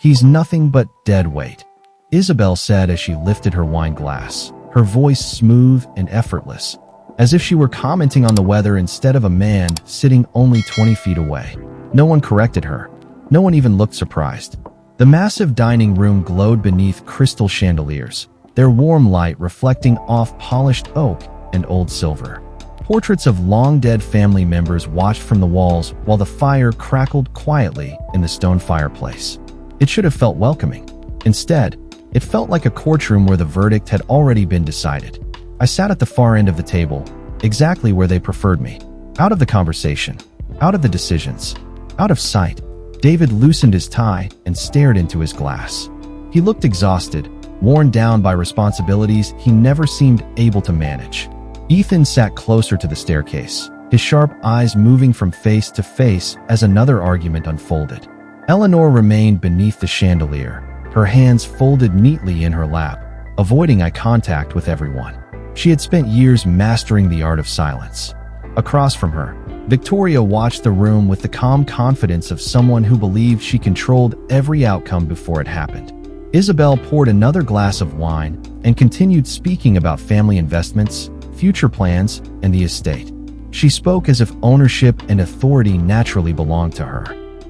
He's nothing but dead weight," Isabel said as she lifted her wine glass, her voice smooth and effortless, as if she were commenting on the weather instead of a man sitting only 20 feet away. No one corrected her. No one even looked surprised. The massive dining room glowed beneath crystal chandeliers, their warm light reflecting off polished oak and old silver. Portraits of long-dead family members watched from the walls while the fire crackled quietly in the stone fireplace. It should have felt welcoming. Instead, it felt like a courtroom where the verdict had already been decided. I sat at the far end of the table, exactly where they preferred me. Out of the conversation, out of the decisions, out of sight. David loosened his tie and stared into his glass. He looked exhausted, worn down by responsibilities he never seemed able to manage. Ethan sat closer to the staircase, his sharp eyes moving from face to face as another argument unfolded. Eleanor remained beneath the chandelier, her hands folded neatly in her lap, avoiding eye contact with everyone. She had spent years mastering the art of silence. Across from her, Victoria watched the room with the calm confidence of someone who believed she controlled every outcome before it happened. Isabel poured another glass of wine and continued speaking about family investments, future plans, and the estate. She spoke as if ownership and authority naturally belonged to her.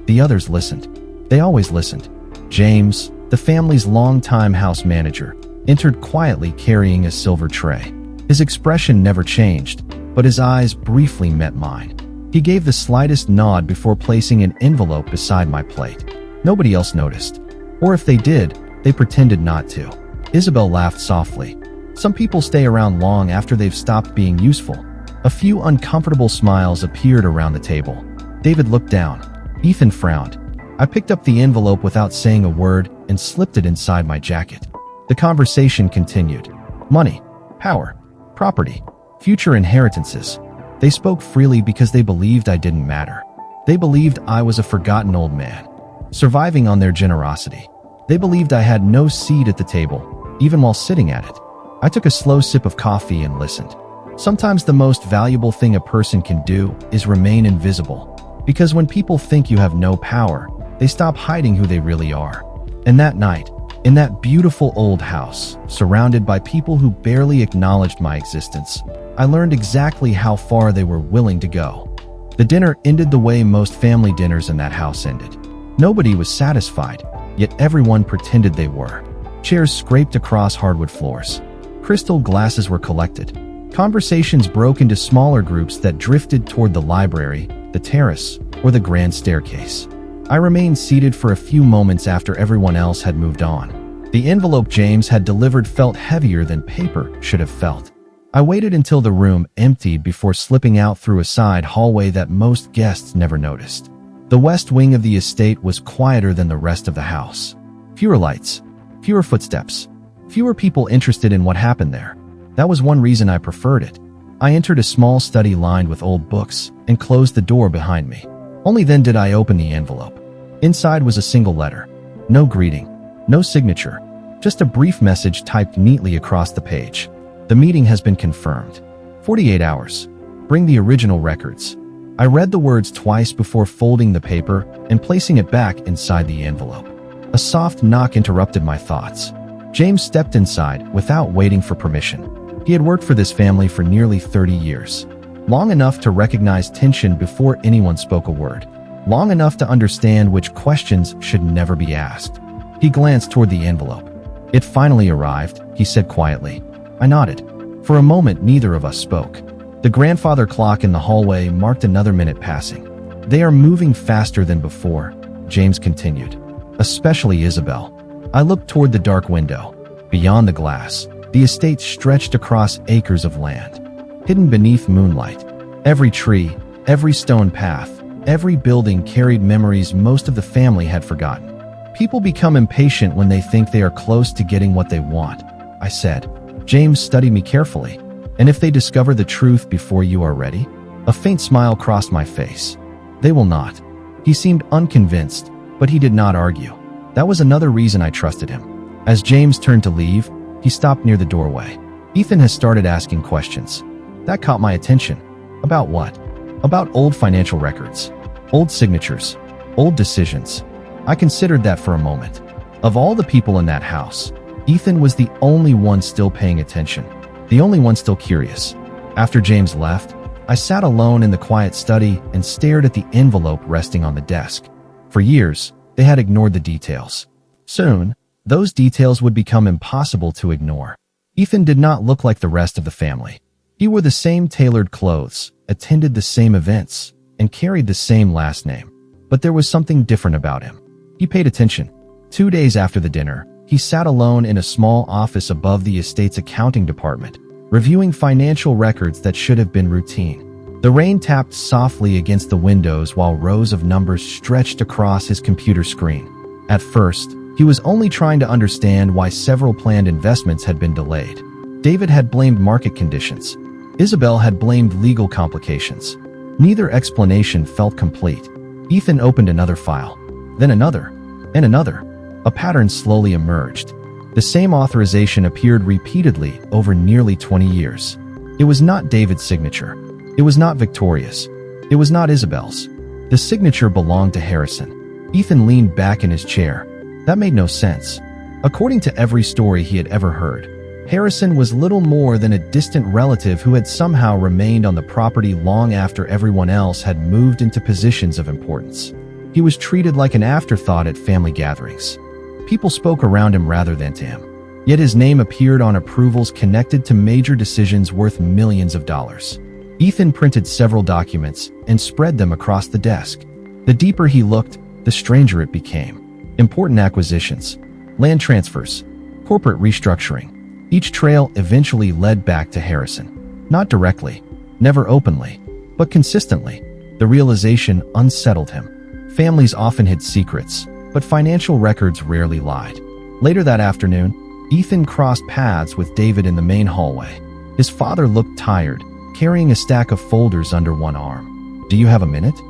The others listened. They always listened. James, the family's longtime house manager, entered quietly carrying a silver tray. His expression never changed, but his eyes briefly met mine. He gave the slightest nod before placing an envelope beside my plate. Nobody else noticed. Or if they did, they pretended not to. Isabel laughed softly. Some people stay around long after they've stopped being useful. A few uncomfortable smiles appeared around the table. David looked down. Ethan frowned. I picked up the envelope without saying a word and slipped it inside my jacket. The conversation continued. Money, power, property, future inheritances. They spoke freely because they believed I didn't matter. They believed I was a forgotten old man, surviving on their generosity. They believed I had no seat at the table, even while sitting at it. I took a slow sip of coffee and listened. Sometimes the most valuable thing a person can do is remain invisible. Because when people think you have no power, they stop hiding who they really are. And that night, in that beautiful old house, surrounded by people who barely acknowledged my existence, I learned exactly how far they were willing to go. The dinner ended the way most family dinners in that house ended. Nobody was satisfied, yet everyone pretended they were. Chairs scraped across hardwood floors. Crystal glasses were collected. Conversations broke into smaller groups that drifted toward the library, the terrace, or the grand staircase. I remained seated for a few moments after everyone else had moved on. The envelope James had delivered felt heavier than paper should have felt. I waited until the room emptied before slipping out through a side hallway that most guests never noticed. The west wing of the estate was quieter than the rest of the house. Fewer lights, fewer footsteps, fewer people interested in what happened there. That was one reason I preferred it. I entered a small study lined with old books and closed the door behind me. Only then did I open the envelope. Inside was a single letter. No greeting, no signature, just a brief message typed neatly across the page. The meeting has been confirmed. 48 hours. Bring the original records. I read the words twice before folding the paper and placing it back inside the envelope. A soft knock interrupted my thoughts. James stepped inside without waiting for permission. He had worked for this family for nearly 30 years. Long enough to recognize tension before anyone spoke a word. Long enough to understand which questions should never be asked. He glanced toward the envelope. It finally arrived, he said quietly. I nodded. For a moment, neither of us spoke. The grandfather clock in the hallway marked another minute passing. They are moving faster than before, James continued. Especially Isabel. I looked toward the dark window. Beyond the glass, the estate stretched across acres of land. Hidden beneath moonlight. Every tree, every stone path, every building carried memories most of the family had forgotten. People become impatient when they think they are close to getting what they want, I said. James studied me carefully. And if they discover the truth before you are ready? A faint smile crossed my face. They will not. He seemed unconvinced, but he did not argue. That was another reason I trusted him. As James turned to leave, he stopped near the doorway. Ethan has started asking questions. That caught my attention. About what? About old financial records, old signatures, old decisions. I considered that for a moment. Of all the people in that house, Ethan was the only one still paying attention, the only one still curious. After James left, I sat alone in the quiet study and stared at the envelope resting on the desk. For years, they had ignored the details. Soon, those details would become impossible to ignore. Ethan did not look like the rest of the family. He wore the same tailored clothes, attended the same events, and carried the same last name. But there was something different about him. He paid attention. 2 days after the dinner, he sat alone in a small office above the estate's accounting department, reviewing financial records that should have been routine. The rain tapped softly against the windows while rows of numbers stretched across his computer screen. At first, he was only trying to understand why several planned investments had been delayed. David had blamed market conditions. Isabel had blamed legal complications. Neither explanation felt complete. Ethan opened another file, then another, and another. A pattern slowly emerged. The same authorization appeared repeatedly over nearly 20 years. It was not David's signature. It was not Victoria's. It was not Isabel's. The signature belonged to Harrison. Ethan leaned back in his chair. That made no sense. According to every story he had ever heard, Harrison was little more than a distant relative who had somehow remained on the property long after everyone else had moved into positions of importance. He was treated like an afterthought at family gatherings. People spoke around him rather than to him. Yet his name appeared on approvals connected to major decisions worth millions of dollars. Ethan printed several documents and spread them across the desk. The deeper he looked, the stranger it became. Important acquisitions, land transfers, corporate restructuring. Each trail eventually led back to Harrison. Not directly, never openly, but consistently. The realization unsettled him. Families often hid secrets, but financial records rarely lied. Later that afternoon, Ethan crossed paths with David in the main hallway. His father looked tired, carrying a stack of folders under one arm. "Do you have a minute?"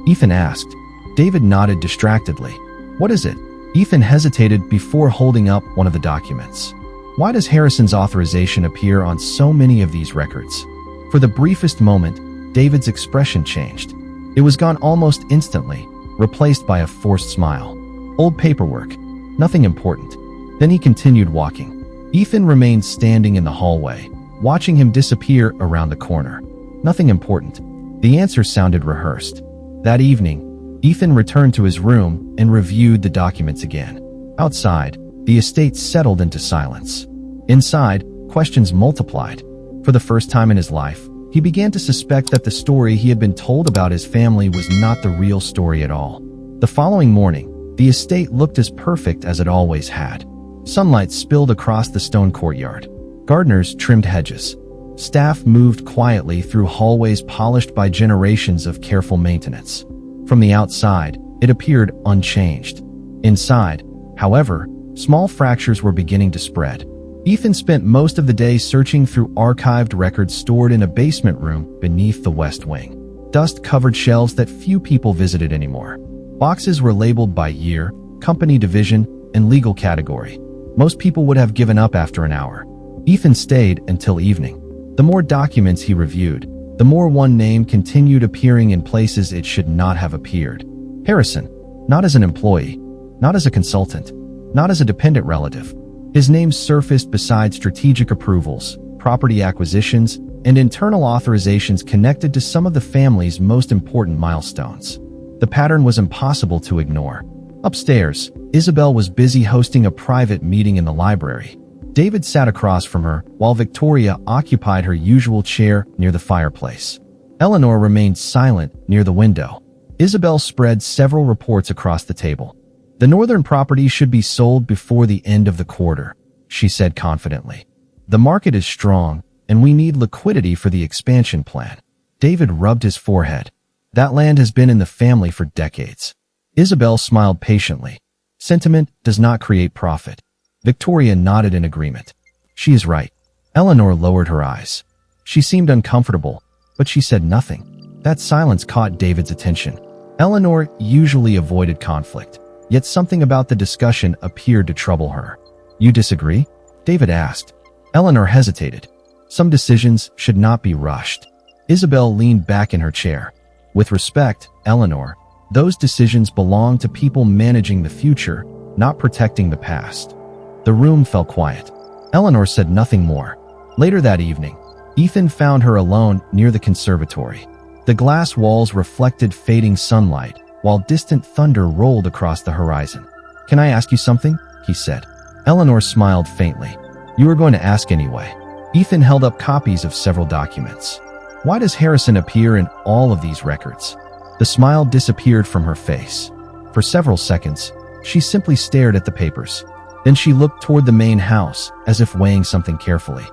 Ethan asked. David nodded distractedly. "What is it?" Ethan hesitated before holding up one of the documents. Why does Harrison's authorization appear on so many of these records? For the briefest moment, David's expression changed. It was gone almost instantly, replaced by a forced smile. Old paperwork. Nothing important. Then he continued walking. Ethan remained standing in the hallway, watching him disappear around the corner. Nothing important. The answer sounded rehearsed. That evening, Ethan returned to his room and reviewed the documents again. Outside, the estate settled into silence. Inside, questions multiplied. For the first time in his life, he began to suspect that the story he had been told about his family was not the real story at all. The following morning, the estate looked as perfect as it always had. Sunlight spilled across the stone courtyard. Gardeners trimmed hedges. Staff moved quietly through hallways polished by generations of careful maintenance. From the outside, it appeared unchanged. Inside, however, small fractures were beginning to spread. Ethan spent most of the day searching through archived records stored in a basement room beneath the West Wing. Dust-covered shelves that few people visited anymore. Boxes were labeled by year, company division, and legal category. Most people would have given up after an hour. Ethan stayed until evening. The more documents he reviewed, the more one name continued appearing in places it should not have appeared. Harrison, not as an employee, not as a consultant, not as a dependent relative. His name surfaced beside strategic approvals, property acquisitions, and internal authorizations connected to some of the family's most important milestones. The pattern was impossible to ignore. Upstairs, Isabel was busy hosting a private meeting in the library. David sat across from her, while Victoria occupied her usual chair near the fireplace. Eleanor remained silent near the window. Isabel spread several reports across the table. "The northern property should be sold before the end of the quarter," she said confidently. "The market is strong, and we need liquidity for the expansion plan." David rubbed his forehead. "That land has been in the family for decades." Isabel smiled patiently. "Sentiment does not create profit." Victoria nodded in agreement. "She is right." Eleanor lowered her eyes. She seemed uncomfortable, but she said nothing. That silence caught David's attention. Eleanor usually avoided conflict, yet something about the discussion appeared to trouble her. "You disagree?" David asked. Eleanor hesitated. Some decisions should not be rushed. Isabel leaned back in her chair. "With respect, Eleanor, Those decisions belong to people managing the future, not protecting the past. The room fell quiet. Eleanor said nothing more. Later that evening, Ethan found her alone near the conservatory. The glass walls reflected fading sunlight, while distant thunder rolled across the horizon. "Can I ask you something?" he said. Eleanor smiled faintly. "You were going to ask anyway." Ethan held up copies of several documents. "Why does Harrison appear in all of these records?" The smile disappeared from her face. For several seconds, she simply stared at the papers. Then she looked toward the main house, as if weighing something carefully.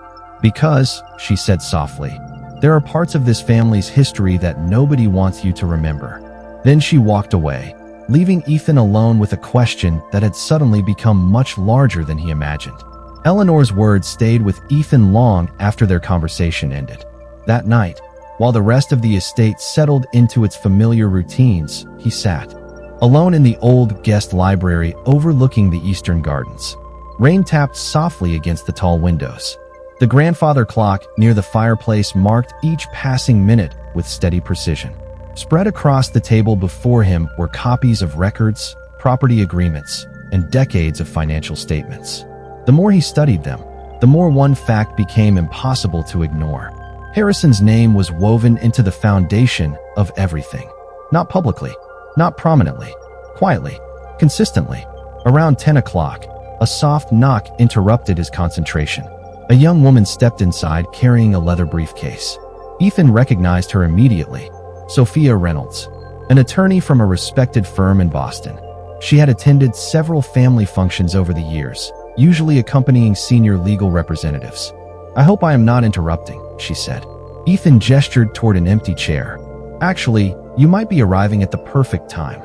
"Because," she said softly, "there are parts of this family's history that nobody wants you to remember." Then she walked away, leaving Ethan alone with a question that had suddenly become much larger than he imagined. Eleanor's words stayed with Ethan long after their conversation ended. That night, while the rest of the estate settled into its familiar routines, he sat alone in the old guest library overlooking the eastern gardens. Rain tapped softly against the tall windows. The grandfather clock near the fireplace marked each passing minute with steady precision. Spread across the table before him were copies of records, property agreements, and decades of financial statements. The more he studied them, the more one fact became impossible to ignore. Harrison's name was woven into the foundation of everything. Not publicly, not prominently, quietly, consistently. Around 10 o'clock, a soft knock interrupted his concentration. A young woman stepped inside carrying a leather briefcase. Ethan recognized her immediately. Sophia Reynolds, an attorney from a respected firm in Boston. She had attended several family functions over the years, usually accompanying senior legal representatives. "I hope I am not interrupting," she said. Ethan gestured toward an empty chair. "Actually, you might be arriving at the perfect time."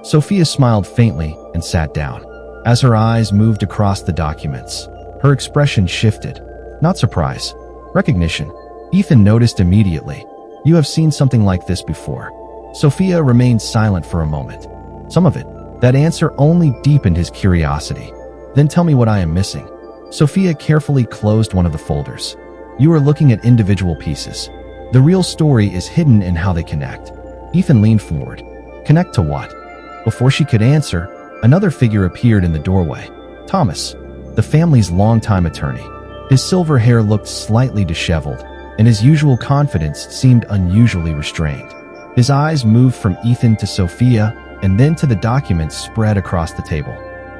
Sophia smiled faintly and sat down. As her eyes moved across the documents, her expression shifted. Not surprise, recognition. Ethan noticed immediately. "You have seen something like this before." Sophia remained silent for a moment. Some of it. That answer only deepened his curiosity. "Then tell me what I am missing." Sophia carefully closed one of the folders. "You are looking at individual pieces. The real story is hidden in how they connect." Ethan leaned forward. "Connect to what?" Before she could answer, another figure appeared in the doorway. Thomas, the family's longtime attorney. His silver hair looked slightly disheveled, and his usual confidence seemed unusually restrained. His eyes moved from Ethan to Sophia, and then to the documents spread across the table.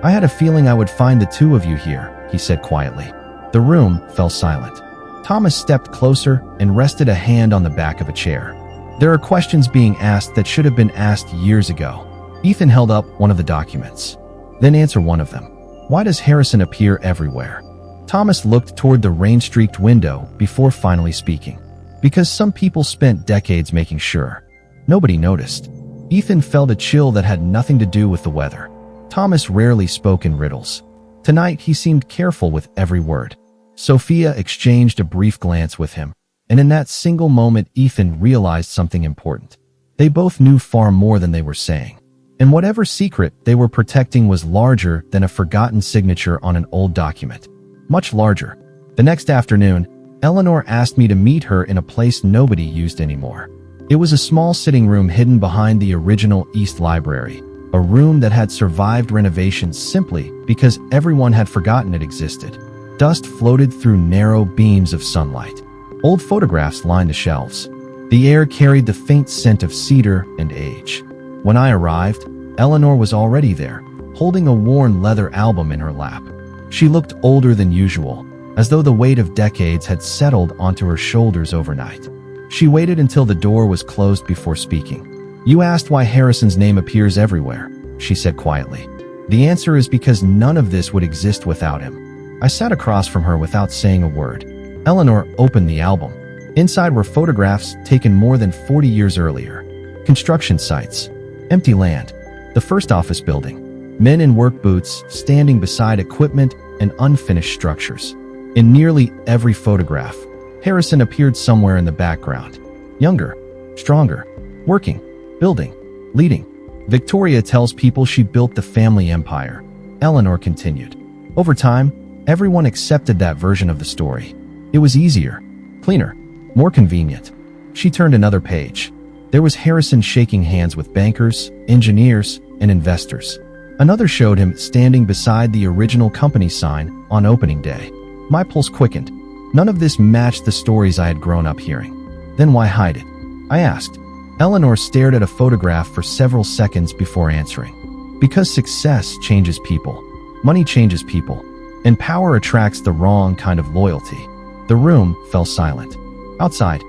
"I had a feeling I would find the two of you here," he said quietly. The room fell silent. Thomas stepped closer and rested a hand on the back of a chair. "There are questions being asked that should have been asked years ago." Ethan held up one of the documents. "Then answer one of them. Why does Harrison appear everywhere?" Thomas looked toward the rain-streaked window before finally speaking. "Because some people spent decades making sure. Nobody noticed." Ethan felt a chill that had nothing to do with the weather. Thomas rarely spoke in riddles. Tonight he seemed careful with every word. Sophia exchanged a brief glance with him, and in that single moment Ethan realized something important. They both knew far more than they were saying. And whatever secret they were protecting was larger than a forgotten signature on an old document. Much larger. The next afternoon, Eleanor asked me to meet her in a place nobody used anymore. It was a small sitting room hidden behind the original East Library, a room that had survived renovations simply because everyone had forgotten it existed. Dust floated through narrow beams of sunlight. Old photographs lined the shelves. The air carried the faint scent of cedar and age. When I arrived, Eleanor was already there, holding a worn leather album in her lap. She looked older than usual, as though the weight of decades had settled onto her shoulders overnight. She waited until the door was closed before speaking. "You asked why Harrison's name appears everywhere," she said quietly. "The answer is because none of this would exist without him." I sat across from her without saying a word. Eleanor opened the album. Inside were photographs taken more than 40 years earlier. Construction sites, empty land, the first office building, men in work boots standing beside equipment and unfinished structures. In nearly every photograph, Harrison appeared somewhere in the background. Younger, stronger, working, building, leading. "Victoria tells people she built the family empire," Eleanor continued. "Over time, everyone accepted that version of the story. It was easier, cleaner, more convenient." She turned another page. There was Harrison shaking hands with bankers, engineers, and investors. Another showed him standing beside the original company sign on opening day. My pulse quickened. None of this matched the stories I had grown up hearing. Then why hide it? I asked. Eleanor stared at a photograph for several seconds before answering. Because success changes people. Money changes people. And power attracts the wrong kind of loyalty. The room fell silent. Outside,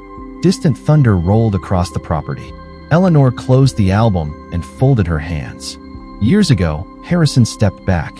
distant thunder rolled across the property. Eleanor closed the album and folded her hands. Years ago, Harrison stepped back.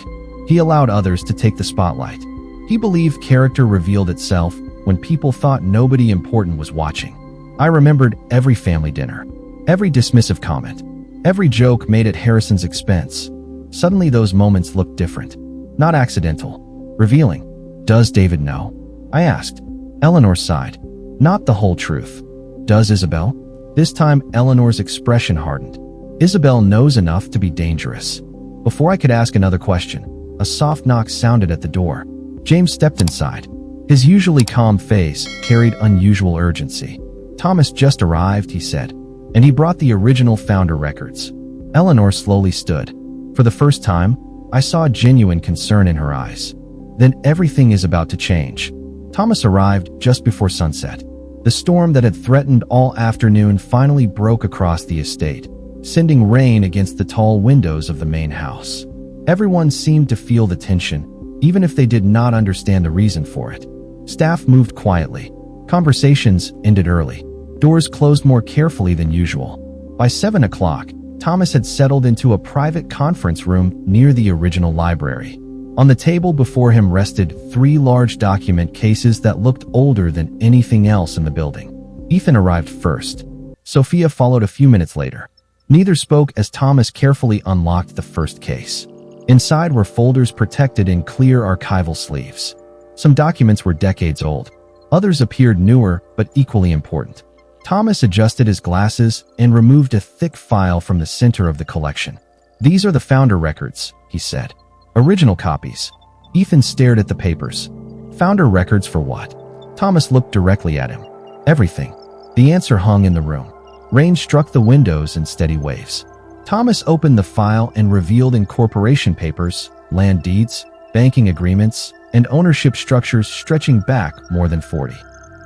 He allowed others to take the spotlight. He believed character revealed itself when people thought nobody important was watching. I remembered every family dinner, every dismissive comment, every joke made at Harrison's expense. Suddenly those moments looked different. Not accidental. Revealing. Does David know? I asked. Eleanor sighed. Not the whole truth. Does Isabel? This time Eleanor's expression hardened. Isabel knows enough to be dangerous. Before I could ask another question, a soft knock sounded at the door. James stepped inside. His usually calm face carried unusual urgency. Thomas just arrived, he said, and he brought the original Founder records. Eleanor slowly stood. For the first time, I saw genuine concern in her eyes. Then everything is about to change. Thomas arrived just before sunset. The storm that had threatened all afternoon finally broke across the estate, sending rain against the tall windows of the main house. Everyone seemed to feel the tension, even if they did not understand the reason for it. Staff moved quietly. Conversations ended early. Doors closed more carefully than usual. By 7 o'clock, Thomas had settled into a private conference room near the original library. On the table before him rested 3 large document cases that looked older than anything else in the building. Ethan arrived first. Sophia followed a few minutes later. Neither spoke as Thomas carefully unlocked the first case. Inside were folders protected in clear archival sleeves. Some documents were decades old. Others appeared newer but equally important. Thomas adjusted his glasses and removed a thick file from the center of the collection. These are the Founder records, he said. Original copies. Ethan stared at the papers. Founder records for what? Thomas looked directly at him. Everything. The answer hung in the room. Rain struck the windows in steady waves. Thomas opened the file and revealed incorporation papers, land deeds, banking agreements, and ownership structures stretching back more than 40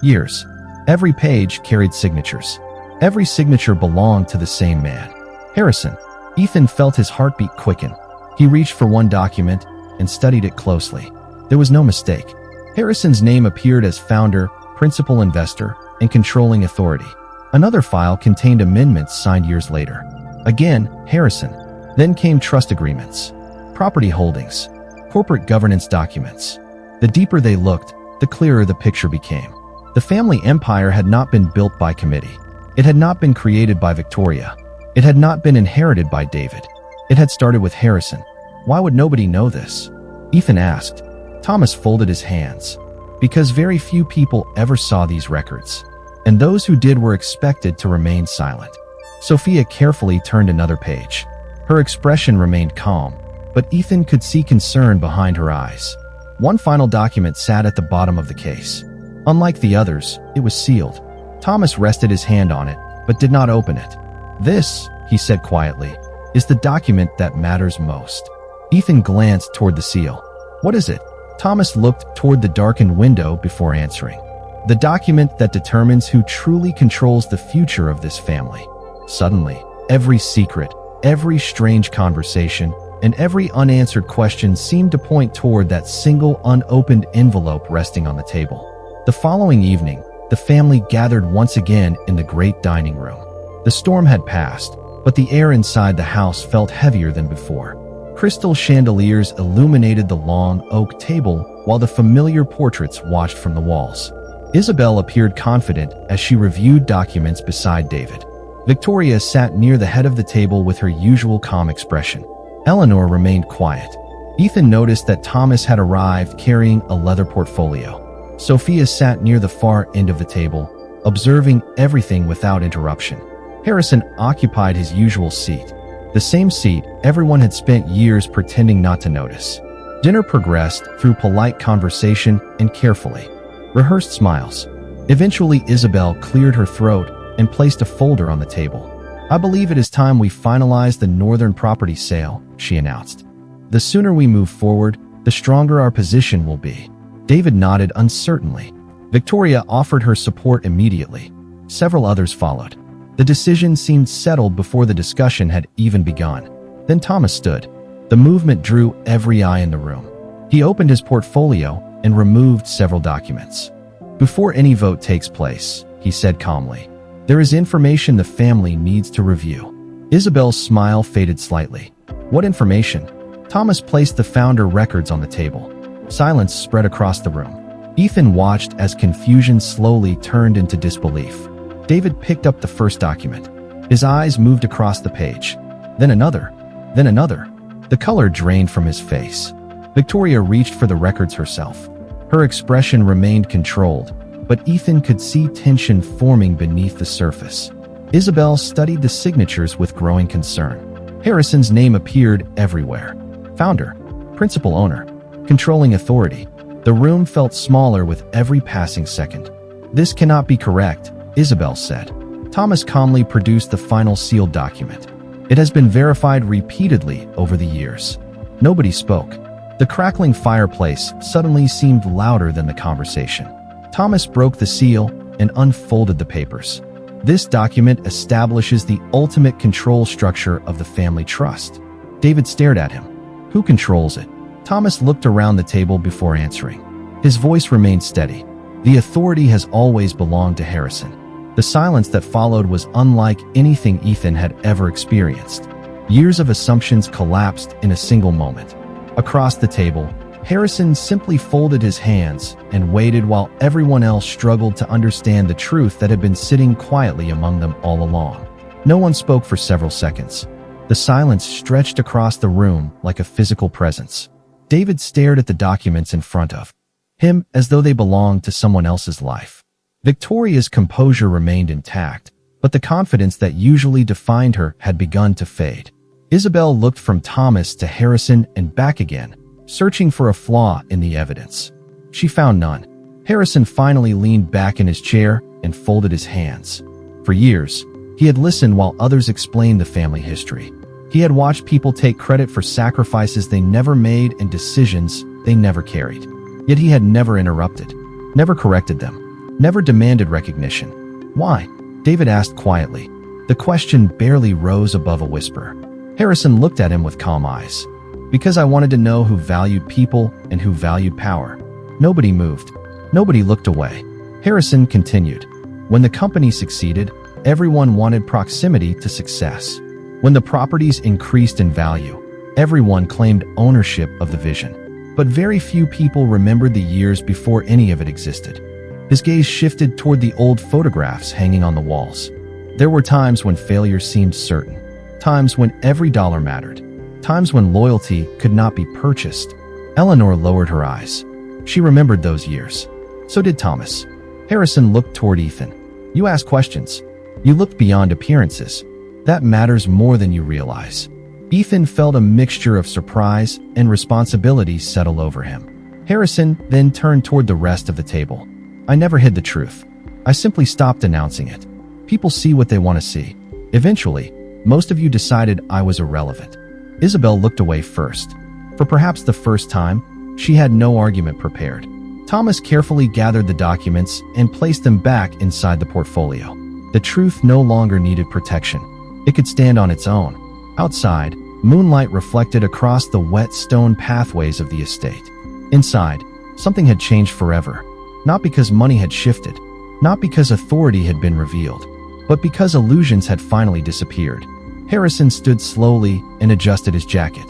years. Every page carried signatures. Every signature belonged to the same man, Harrison. Ethan felt his heartbeat quicken. He reached for one document and studied it closely. There was no mistake. Harrison's name appeared as founder, principal investor, and controlling authority. Another file contained amendments signed years later. Again, Harrison. Then came trust agreements, property holdings, corporate governance documents. The deeper they looked, the clearer the picture became. The family empire had not been built by committee. It had not been created by Victoria. It had not been inherited by David. It had started with Harrison. Why would nobody know this? Ethan asked. Thomas folded his hands. Because very few people ever saw these records. And those who did were expected to remain silent. Sophia carefully turned another page. Her expression remained calm, but Ethan could see concern behind her eyes. One final document sat at the bottom of the case. Unlike the others, it was sealed. Thomas rested his hand on it, but did not open it. This, he said quietly, is the document that matters most. Ethan glanced toward the seal. What is it? Thomas looked toward the darkened window before answering. The document that determines who truly controls the future of this family. Suddenly, every secret, every strange conversation, and every unanswered question seemed to point toward that single unopened envelope resting on the table. The following evening, the family gathered once again in the great dining room. The storm had passed, but the air inside the house felt heavier than before. Crystal chandeliers illuminated the long oak table while the familiar portraits watched from the walls. Isabel appeared confident as she reviewed documents beside David. Victoria sat near the head of the table with her usual calm expression. Eleanor remained quiet. Ethan noticed that Thomas had arrived carrying a leather portfolio. Sophia sat near the far end of the table, observing everything without interruption. Harrison occupied his usual seat, the same seat everyone had spent years pretending not to notice. Dinner progressed through polite conversation and carefully rehearsed smiles. Eventually, Isabel cleared her throat and placed a folder on the table. "I believe it is time we finalize the northern property sale," she announced. "The sooner we move forward, the stronger our position will be." David nodded uncertainly. Victoria offered her support immediately. Several others followed. The decision seemed settled before the discussion had even begun. Then Thomas stood. The movement drew every eye in the room. He opened his portfolio and removed several documents. "Before any vote takes place," he said calmly, "there is information the family needs to review." Isabel's smile faded slightly. "What information?" Thomas placed the founder records on the table. Silence spread across the room. Ethan watched as confusion slowly turned into disbelief. David picked up the first document. His eyes moved across the page. Then another. Then another. The color drained from his face. Victoria reached for the records herself. Her expression remained controlled, but Ethan could see tension forming beneath the surface. Isabel studied the signatures with growing concern. Harrison's name appeared everywhere. Founder, principal owner, controlling authority. The room felt smaller with every passing second. "This cannot be correct," Isabel said. Thomas calmly produced the final sealed document. "It has been verified repeatedly over the years." Nobody spoke. The crackling fireplace suddenly seemed louder than the conversation. Thomas broke the seal and unfolded the papers. "This document establishes the ultimate control structure of the family trust." David stared at him. "Who controls it?" Thomas looked around the table before answering. His voice remained steady. "The authority has always belonged to Harrison." The silence that followed was unlike anything Ethan had ever experienced. Years of assumptions collapsed in a single moment. Across the table, Harrison simply folded his hands and waited while everyone else struggled to understand the truth that had been sitting quietly among them all along. No one spoke for several seconds. The silence stretched across the room like a physical presence. David stared at the documents in front of him as though they belonged to someone else's life. Victoria's composure remained intact, but the confidence that usually defined her had begun to fade. Isabel looked from Thomas to Harrison and back again, searching for a flaw in the evidence. She found none. Harrison finally leaned back in his chair and folded his hands. For years, he had listened while others explained the family history. He had watched people take credit for sacrifices they never made and decisions they never carried. Yet he had never interrupted, never corrected them, never demanded recognition. "Why?" David asked quietly. The question barely rose above a whisper. Harrison looked at him with calm eyes. "Because I wanted to know who valued people and who valued power." Nobody moved. Nobody looked away. Harrison continued. "When the company succeeded, everyone wanted proximity to success. When the properties increased in value, everyone claimed ownership of the vision. But very few people remembered the years before any of it existed." His gaze shifted toward the old photographs hanging on the walls. There were times when failure seemed certain, times when every dollar mattered, times when loyalty could not be purchased. Eleanor lowered her eyes. She remembered those years. So did Thomas. Harrison looked toward Ethan. "You ask questions. You looked beyond appearances. That matters more than you realize." Ethan felt a mixture of surprise and responsibility settle over him. Harrison then turned toward the rest of the table. "I never hid the truth. I simply stopped announcing it. People see what they want to see. Eventually, most of you decided I was irrelevant." Isabel looked away first. For perhaps the first time, she had no argument prepared. Thomas carefully gathered the documents and placed them back inside the portfolio. The truth no longer needed protection. It could stand on its own. Outside, moonlight reflected across the wet stone pathways of the estate. Inside, something had changed forever. Not because money had shifted, not because authority had been revealed, but because illusions had finally disappeared. Harrison stood slowly and adjusted his jacket.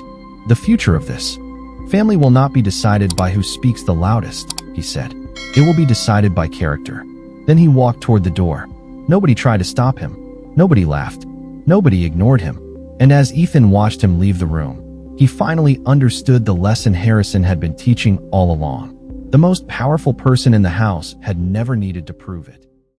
"The future of this family will not be decided by who speaks the loudest," he said. "It will be decided by character." Then he walked toward the door. Nobody tried to stop him. Nobody laughed. Nobody ignored him. And as Ethan watched him leave the room, he finally understood the lesson Harrison had been teaching all along. The most powerful person in the house had never needed to prove it.